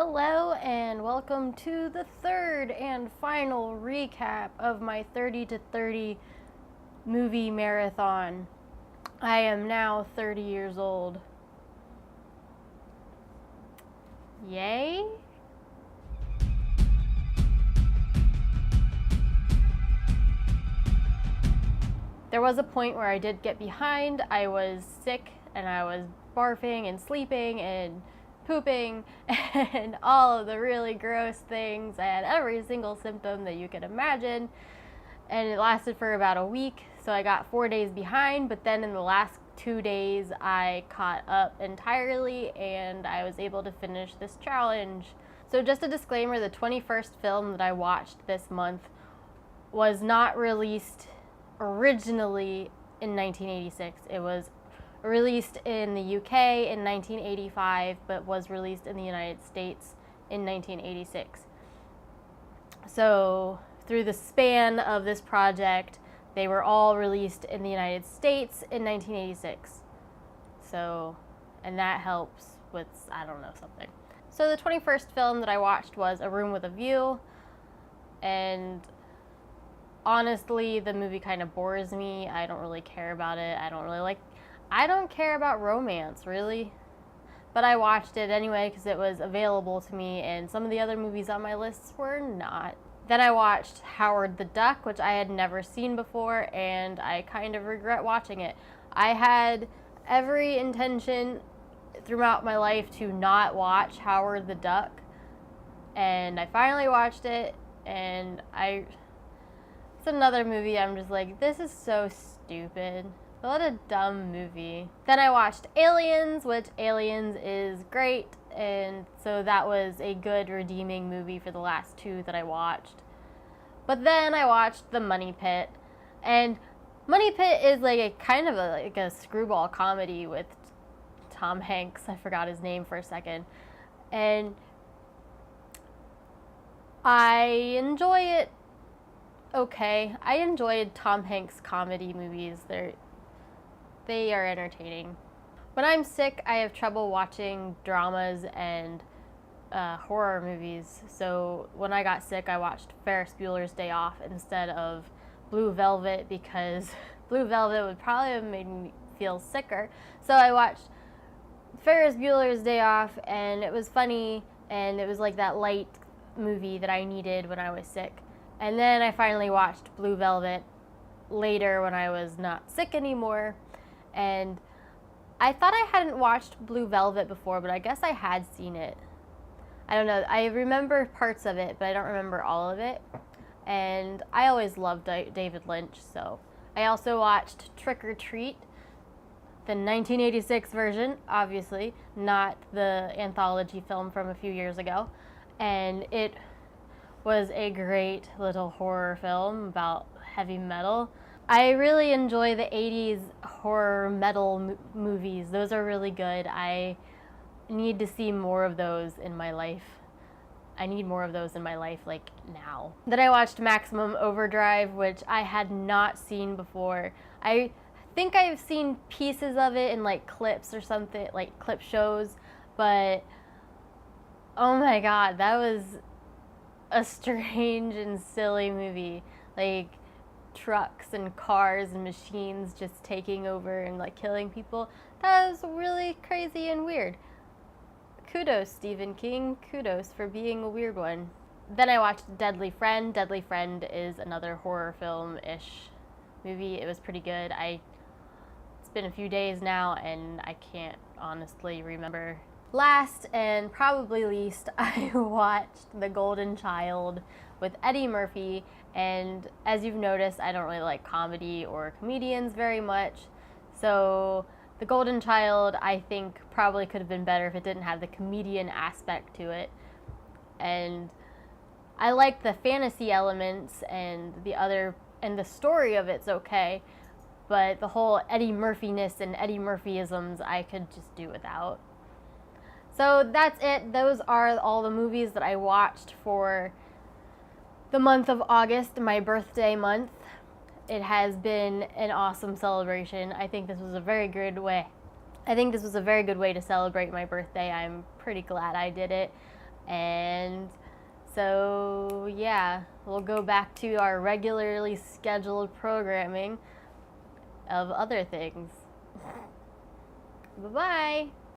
Hello and welcome to the third and final recap of my 30 to 30 movie marathon. I am now 30 years old. Yay? There was a point where I did get behind. I was sick and I was barfing and sleeping and pooping and all of the really gross things. I had every single symptom that you could imagine, and it lasted for about a week, so I got 4 days behind, but then in the last 2 days I caught up entirely and I was able to finish this challenge. So just a disclaimer, the 21st film that I watched this month was not released originally in 1986. It was released in the UK in 1985, but was released in the United States in 1986. So through the span of this project, they were all released in the United States in 1986. So, and that helps with, I don't know, something. So the 21st film that I watched was A Room with a View, and honestly, the movie kind of bores me. I don't really care about it. I don't care about romance, really. But I watched it anyway because it was available to me, and some of the other movies on my list were not. Then I watched Howard the Duck, which I had never seen before, and I kind of regret watching it. I had every intention throughout my life to not watch Howard the Duck, and I finally watched it, and it's another movie I'm just like, this is so stupid. What a dumb movie. Then I watched Aliens, which Aliens is great, and so that was a good redeeming movie for the last two that I watched. But then I watched The Money Pit, and Money Pit is like a kind of a screwball comedy with Tom Hanks. I forgot his name for a second. And I enjoy it okay. I enjoyed Tom Hanks comedy movies. They are entertaining. When I'm sick, I have trouble watching dramas and horror movies. So when I got sick, I watched Ferris Bueller's Day Off instead of Blue Velvet because Blue Velvet would probably have made me feel sicker. So I watched Ferris Bueller's Day Off, and it was funny, and it was like that light movie that I needed when I was sick. And then I finally watched Blue Velvet later when I was not sick anymore. And I thought I hadn't watched Blue Velvet before, but I guess I had seen it. I don't know. I remember parts of it, but I don't remember all of it. And I always loved David Lynch, so. I also watched Trick or Treat, the 1986 version, obviously, not the anthology film from a few years ago. And it was a great little horror film about heavy metal. I really enjoy the 80s horror metal movies. Those are really good. I need to see more of those in my life. I need more of those in my life, like now. Then I watched Maximum Overdrive, which I had not seen before. I think I've seen pieces of it in like clips or something, like clip shows, but oh my god, that was a strange and silly movie. Like, trucks and cars and machines just taking over and like killing people. That was really crazy and weird. Kudos, Stephen King. Kudos for being a weird one. Then I watched Deadly Friend. Deadly Friend is another horror film-ish movie. It was pretty good. It's been a few days now and I can't honestly remember. Last and probably least, I watched The Golden Child with Eddie Murphy, and as you've noticed, I don't really like comedy or comedians very much, so The Golden Child, I think, probably could have been better if it didn't have the comedian aspect to it. And I like the fantasy elements and the story of it's okay, but the whole Eddie Murphy-ness and Eddie Murphyisms I could just do without. So that's it. Those are all the movies that I watched for the month of August, my birthday month. It has been an awesome celebration. I think this was a very good way to celebrate my birthday. I'm pretty glad I did it. And so, yeah, we'll go back to our regularly scheduled programming of other things. Bye-bye.